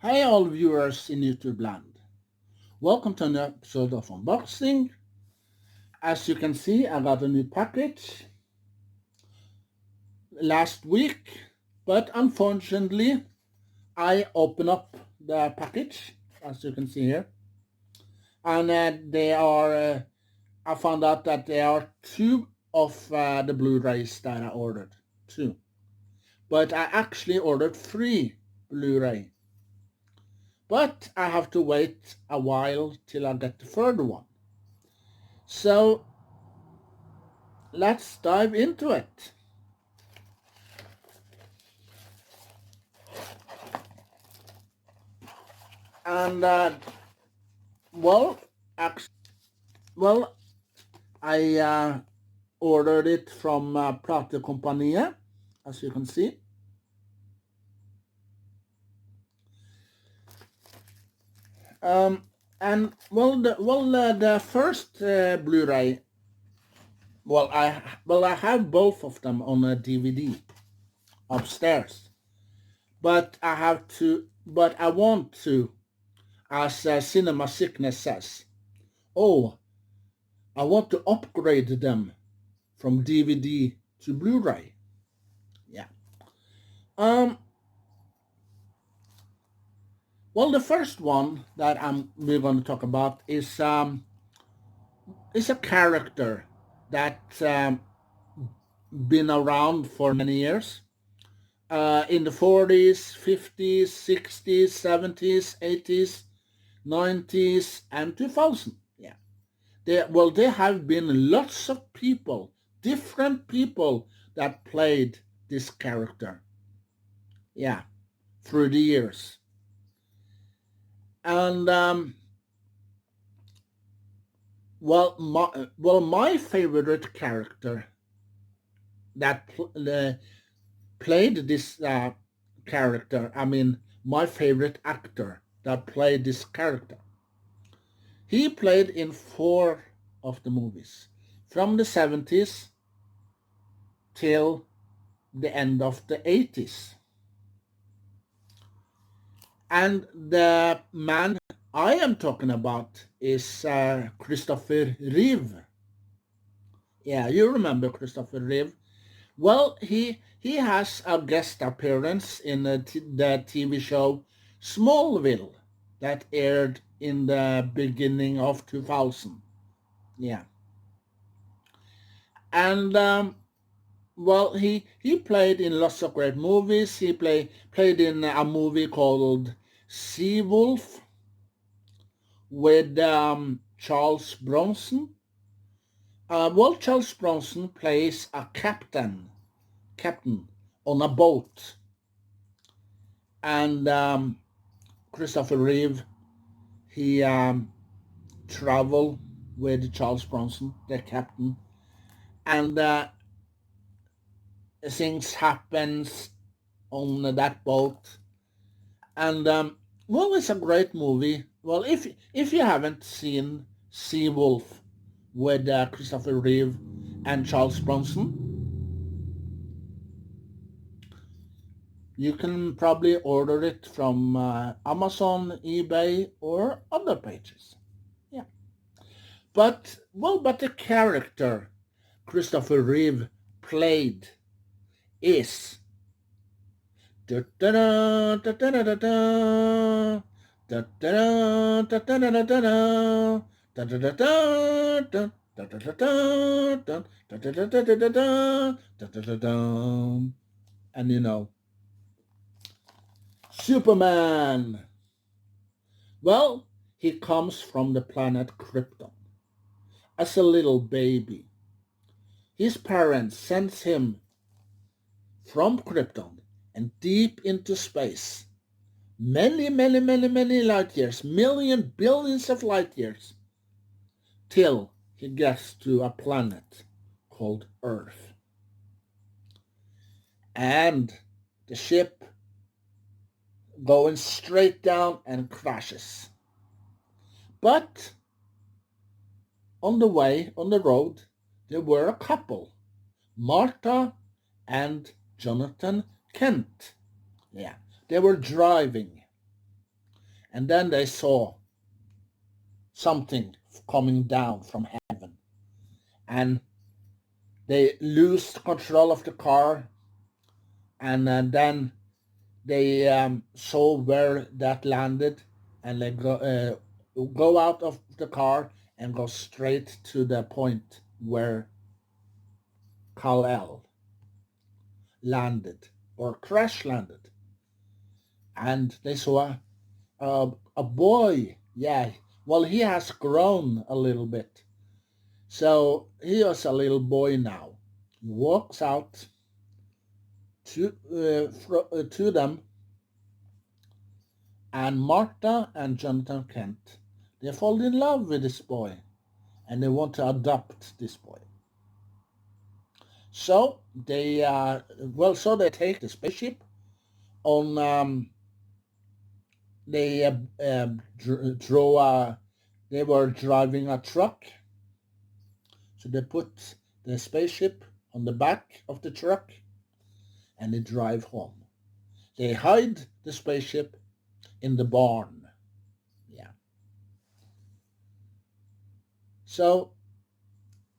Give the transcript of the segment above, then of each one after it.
Hey all viewers in YouTube land. Welcome to another episode of Unboxing. As you can see, I got a new package last week, but unfortunately I opened up the package, as you can see here, and I found out that there are two of the Blu-rays that I ordered, two. But I actually ordered three Blu-ray. But I have to wait a while till I get the third one. So let's dive into it. And well, actually, well, I ordered it from Platekompaniet, as you can see. And the first Blu-ray. I have both of them on a DVD upstairs, but I want to, as Cinema Sickness says, oh, I want to upgrade them from DVD to Blu-ray. Yeah. Well, the first one that we're going to talk about is a character that's been around for many years. In the 40s, 50s, 60s, 70s, 80s, 90s, and 2000. Yeah. There have been lots of people, different people that played this character. Yeah, through the years. And my favorite character that played this character, I mean, my favorite actor that played this character, he played in 4 of the movies, from the 70s till the end of the 80s. And the man I am talking about is Christopher Reeve. Yeah, you remember Christopher Reeve. Well, he has a guest appearance in the TV show Smallville that aired in the beginning of 2000. Yeah. And he played in lots of great movies. He played in a movie called Seawolf with Charles Bronson. Charles Bronson plays a captain on a boat, and Christopher Reeve, he traveled with Charles Bronson, the captain, and things happens on that boat, and it's a great movie. Well, if you haven't seen Seawolf with Christopher Reeve and Charles Bronson, you can probably order it from Amazon, eBay, or other pages. Yeah, but the character Christopher Reeve played is and you know, Superman. Well, he comes from the planet Krypton. As a little baby, his parents sent him from Krypton and deep into space. Many light years, billions of light years, till he gets to a planet called Earth. And the ship going straight down and crashes. But on the way, on the road, there were a couple, Martha and Jonathan Kent. Yeah, they were driving. And then they saw something coming down from heaven, and they lose control of the car, and then they saw where that landed, and they go out of the car and go straight to the point where Kal-El landed, or crash landed. And they saw a boy. Yeah, well, he has grown a little bit. So he is a little boy now. He walks out to them, and Martha and Jonathan Kent, they fall in love with this boy, and they want to adopt this boy. So they so they take the spaceship on. They draw. They were driving a truck, so they put the spaceship on the back of the truck, and they drive home. They hide the spaceship in the barn. Yeah. So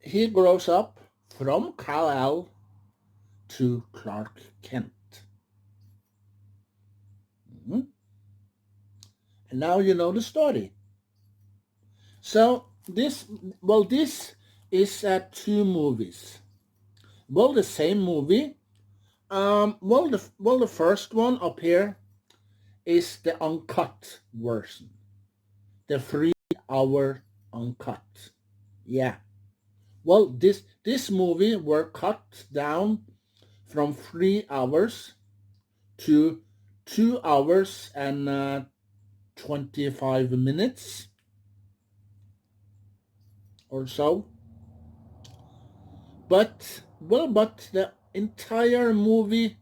he grows up from Kal-El to Clark Kent. Mm-hmm. And now you know the story. So this is 2 movies. Well, the same movie. The first one up here is the uncut version, the 3-hour uncut. Yeah. Well, this movie were cut down from 3 hours to 2 hours and 25 minutes or so. But the entire movie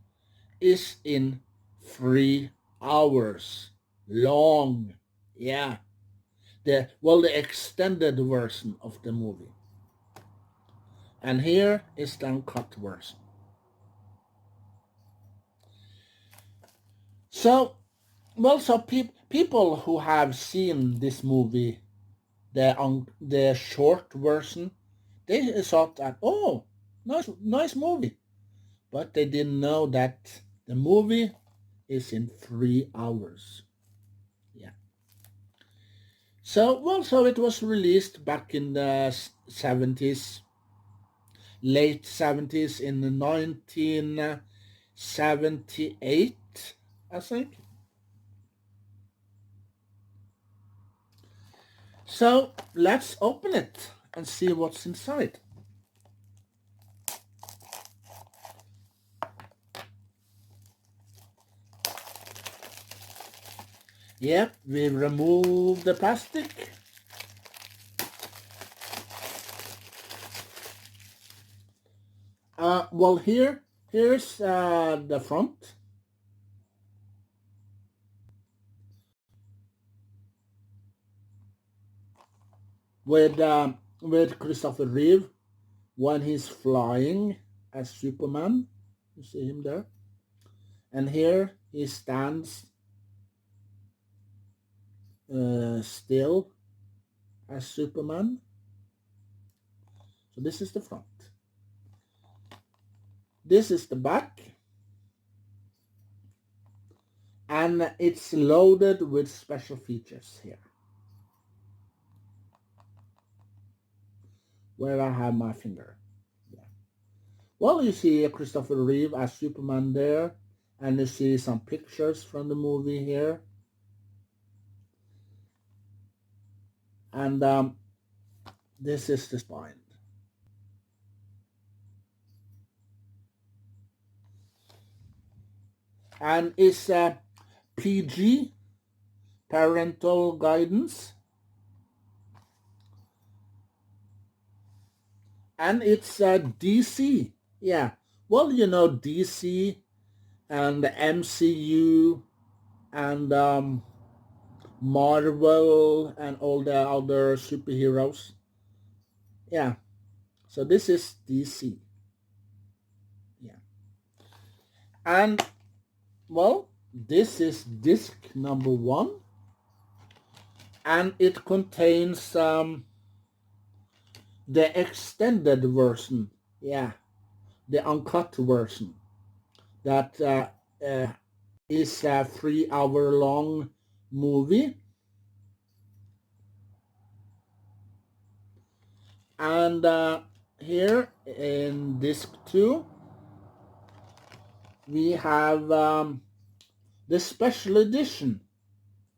is in 3 hours long. Yeah. The extended version of the movie. And here is the uncut version. So, people who have seen this movie, the short version, they thought that, oh, nice movie. But they didn't know that the movie is in 3 hours. Yeah. So it was released back in the 70s, late 70s, in 1978, I think. So let's open it and see what's inside. Yep, we remove the plastic. Here's the front. With Christopher Reeve when he's flying as Superman. You see him there. And here he stands still as Superman. So this is the front. This is the back. And it's loaded with special features here. Where I have my finger. Yeah. Well, you see Christopher Reeve as Superman there. And you see some pictures from the movie here. And this is the spine. And it's PG, parental guidance. And it's DC. Yeah. Well, you know, DC and the MCU and Marvel and all the other superheroes. Yeah. So this is DC. Yeah. And, well, this is disc number 1. and it contains the extended version, yeah, the uncut version that is a 3 hour long movie. And here in disc 2 we have the special edition.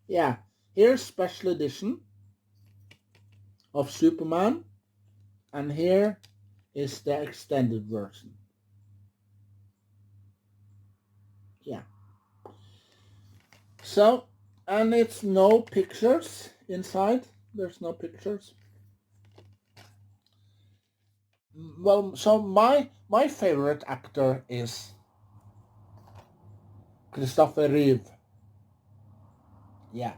Yeah, here's special edition of Superman, and here is the extended version. Yeah. So, and it's no pictures inside. There's no pictures. Well, so my favorite actor is Christopher Reeve. Yeah.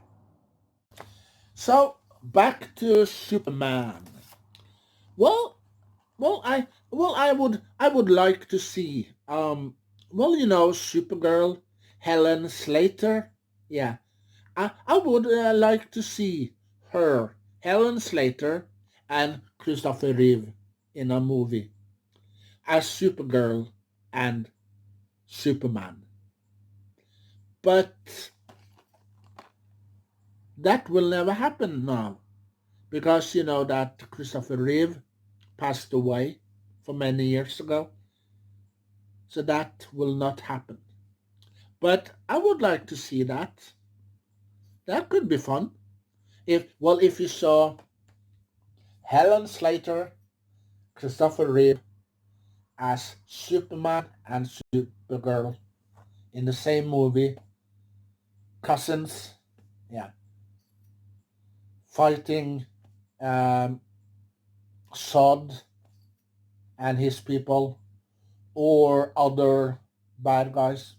So back to Superman. Well, I would like to see Supergirl, Helen Slater. Yeah, I would like to see her, Helen Slater, and Christopher Reeve in a movie as Supergirl and Superman. But that will never happen now, because you know that Christopher Reeve passed away for many years ago. So that will not happen. But I would like to see that. That could be fun. If you saw Helen Slater, Christopher Reeve as Superman and Supergirl in the same movie, cousins, yeah, fighting Sod and his people or other bad guys,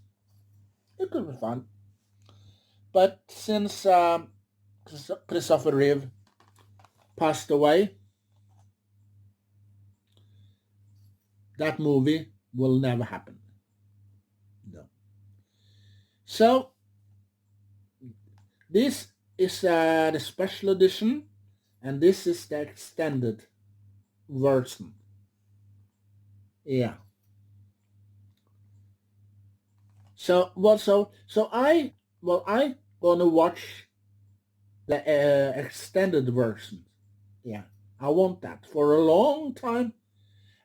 it could be fun. But since Christopher Reeve passed away, that movie will never happen. No. So this is the special edition, and this is the extended version. Yeah. I gonna watch the extended version. Yeah, I want that for a long time.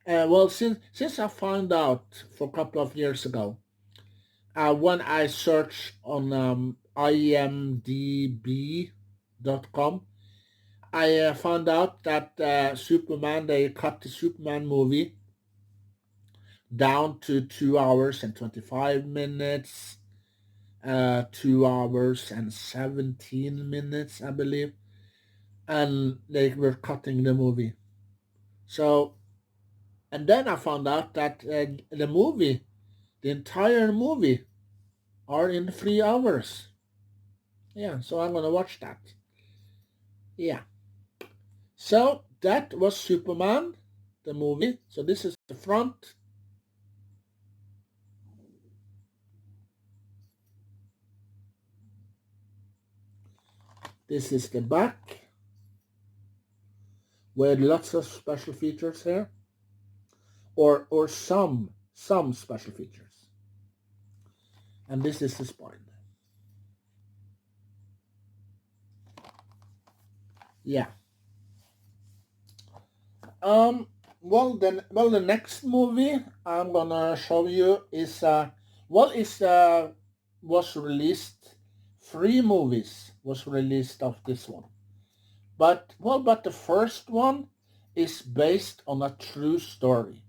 Since I found out for a couple of years ago, when I searched on imdb.com, I found out that they cut the Superman movie down to 2 hours and 25 minutes, 2 hours and 17 minutes, I believe, and they were cutting the movie. So, and then I found out that the entire movie, are in 3 hours. Yeah, so I'm gonna watch that. Yeah. So that was Superman, the movie. So this is the front. This is the back, with lots of special features here, or some special features. And this is the spine. Yeah. The next movie I'm gonna show you is was released. 3 movies was released of this one, but the first one is based on a true story.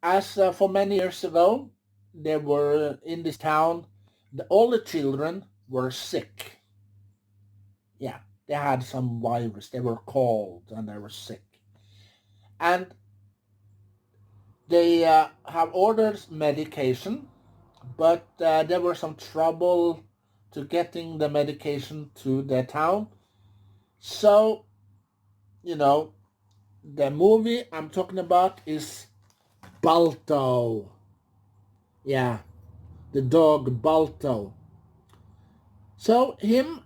As for many years ago, there were in this town, all the children were sick. Yeah, they had some virus. They were cold and they were sick, and they have ordered medication, but there was some trouble to getting the medication to the town. So, the movie I'm talking about is Balto. Yeah, the dog Balto. So him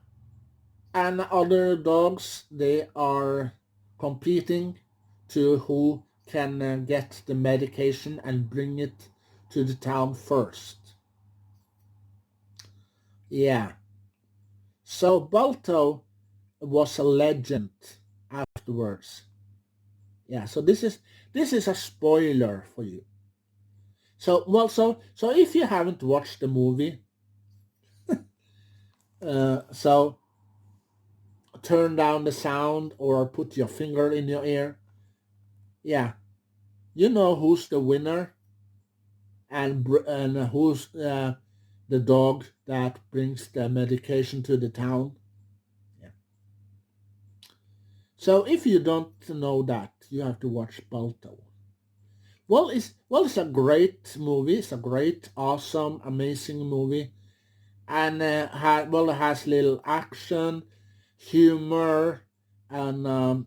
and other dogs, they are competing to who can get the medication and bring it to the town first. Yeah. So Balto was a legend afterwards. Yeah, so this is a spoiler for you. So if you haven't watched the movie, so turn down the sound or put your finger in your ear. Yeah, you know who's the winner and who's the dog that brings the medication to the town. Yeah. So if you don't know that, you have to watch Balto. Well, it's a great movie. It's a great, awesome, amazing movie, and it has little action, humor, and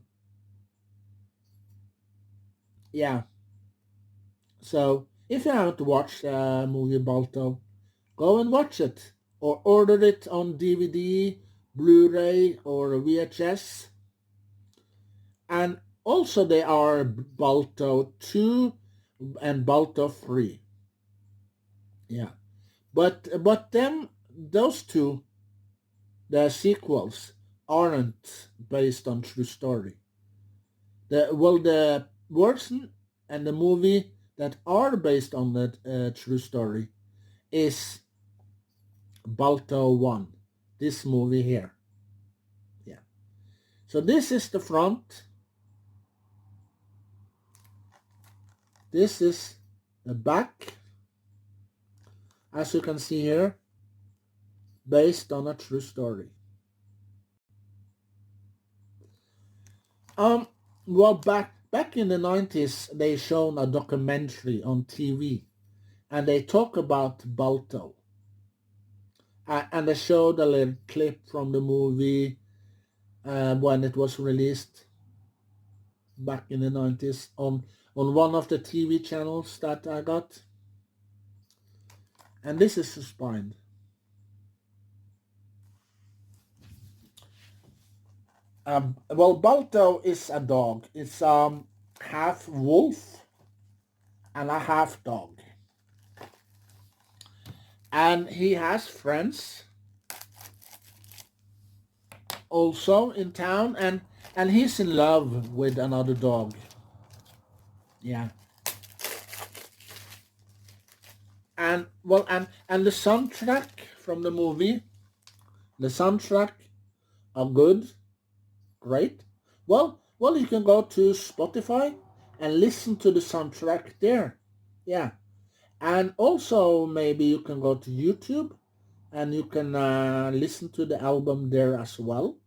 yeah. So if you haven't watched movie Balto, go and watch it or order it on DVD, Blu-ray, or VHS. And also there are Balto 2 and Balto 3. Yeah. But them those two, the sequels, aren't based on true story. The version and the movie that are based on the true story is Balto 1. This movie here. Yeah. So this is the front. This is the back. As you can see here, based on a true story. Um, well, back in the 90s, they shown a documentary on TV, and they talk about Balto. And they showed a little clip from the movie when it was released back in the 90s on one of the TV channels that I got. And this is the spine. Well, Balto is a dog. It's half wolf and a half dog. And he has friends also in town, and he's in love with another dog. Yeah. And well, and the soundtrack from the movie, the soundtrack are good, great. Well, you can go to Spotify and listen to the soundtrack there. Yeah. And also maybe you can go to YouTube and you can listen to the album there as well.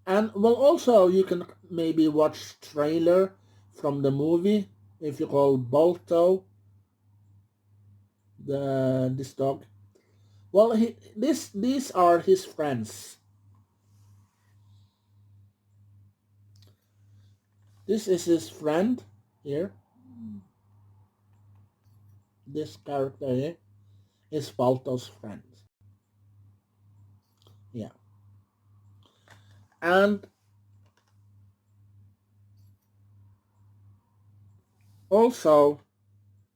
And well, also you can maybe watch trailer from the movie if you call Balto, this dog. Well, these are his friends. This is his friend here. This character here is Balto's friend. Yeah. And also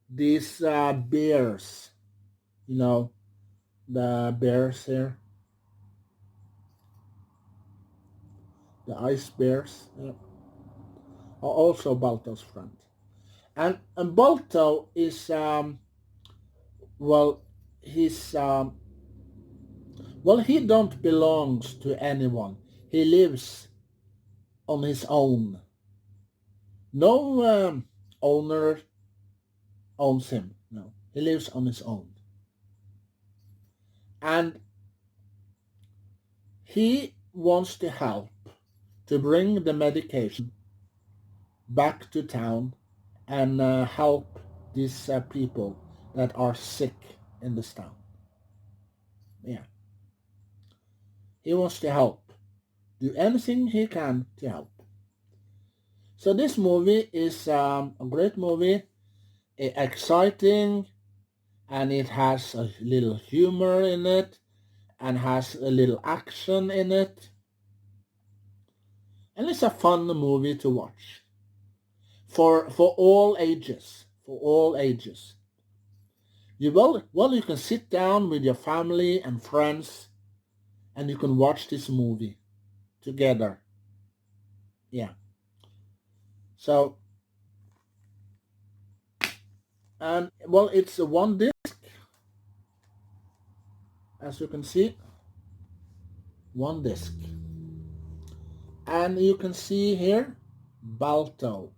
these bears, the bears here, the ice bears, are also Balto's friend. And Balto is well, he's well, he don't belongs to anyone. He lives on his own. No owner owns him. No, he lives on his own. And he wants to help to bring the medication back to town and help these people that are sick in this town. Yeah. He wants to help. Do anything he can to help. So this movie is a great movie, exciting, and it has a little humor in it, and has a little action in it. And it's a fun movie to watch for all ages. For all ages. You can sit down with your family and friends and you can watch this movie together. Yeah. So, and well, it's a one disc, as you can see, one disc. And you can see here, Balto.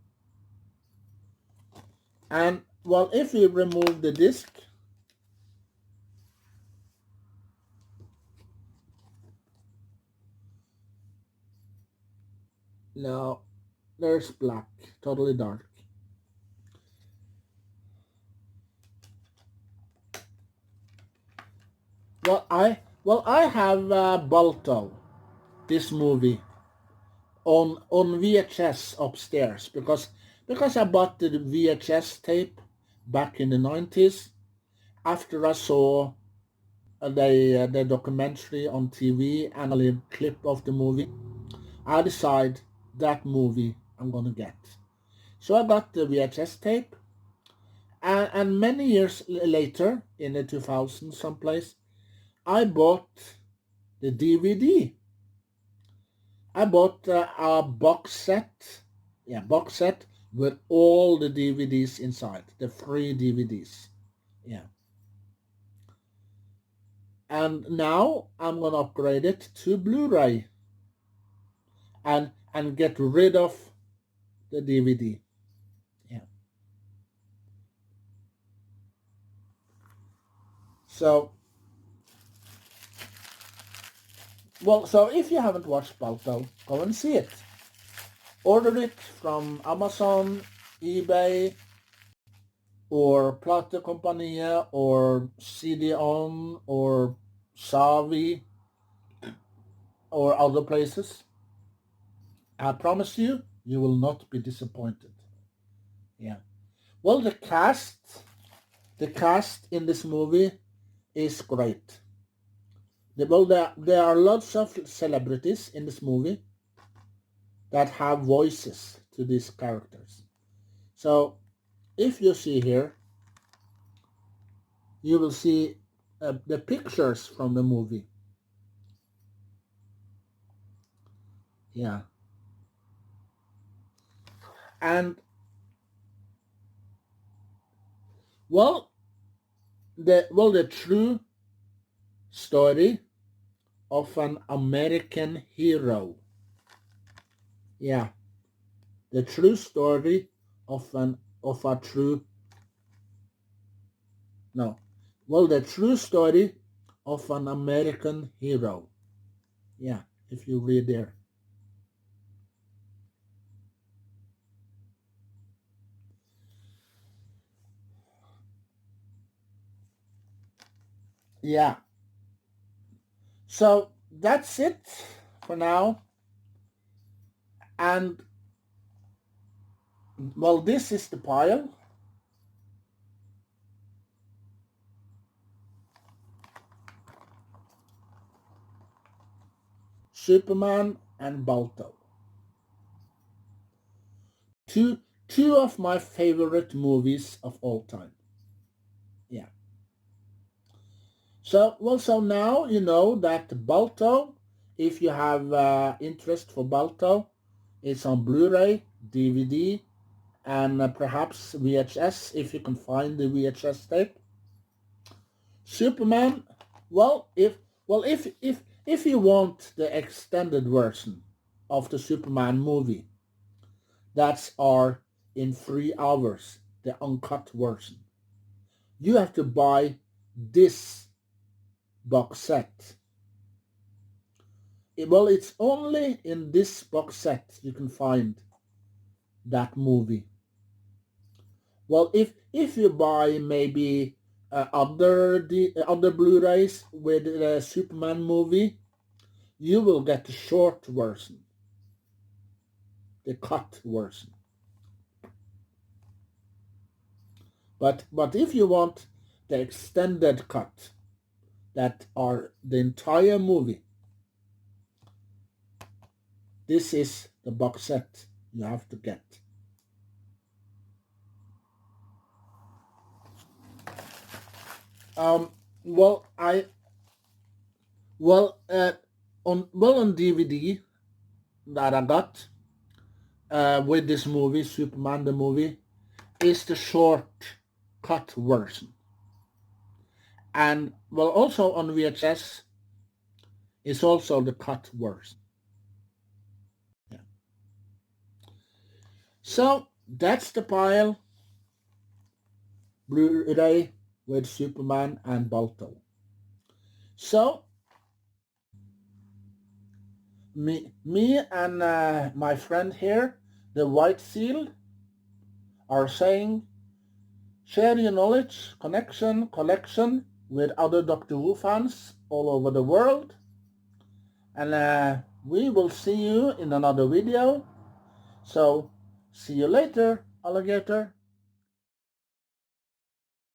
And well, if you remove the disc, now there's black, totally dark. I have Balto, this movie, on VHS upstairs because I bought the VHS tape back in the 90s after I saw the documentary on TV and a little clip of the movie. I decide that movie I'm gonna get. So I got the VHS tape, and many years later, in the 2000s someplace, I bought the DVD. I bought a box set, box set with all the DVDs inside, the free DVDs. Yeah. And now I'm gonna upgrade it to Blu-ray and get rid of the DVD. Yeah. So so if you haven't watched Balto, go and see it. Order it from Amazon, eBay, or Platekompaniet, or CD-ON, or Savi, or other places. I promise you, you will not be disappointed. Yeah. Well, the cast in this movie is great. There are lots of celebrities in this movie that have voices to these characters. So if you see here, you will see the pictures from the movie. Yeah. And the true story of an American hero. Yeah. The true story of a true no. Well, the true story of an American hero. Yeah, if you read there. Yeah. So that's it for now. And well, this is the pile. Superman and Balto. Two of my favorite movies of all time. Yeah. So now you know that Balto, if you have interest for Balto, it's on Blu-ray, DVD, and perhaps VHS if you can find the VHS tape. Superman, well, if you want the extended version of the Superman movie, that's our in 3 hours, the uncut version. You have to buy this box set. It's only in this box set you can find that movie. Well, if you buy maybe other Blu-rays with the Superman movie, you will get the short version, the cut version. But if you want the extended cut, that are the entire movie. This is the box set you have to get. Well, on DVD that I got with this movie, Superman the movie, is the short cut version, and well, also on VHS is also the cut version. Yeah. So that's the pile. Blu-ray with Superman and Balto. So me and my friend here, the White Seal, are saying, share your knowledge, collection with other Doctor Who fans all over the world. And we will see you in another video. So, see you later, alligator.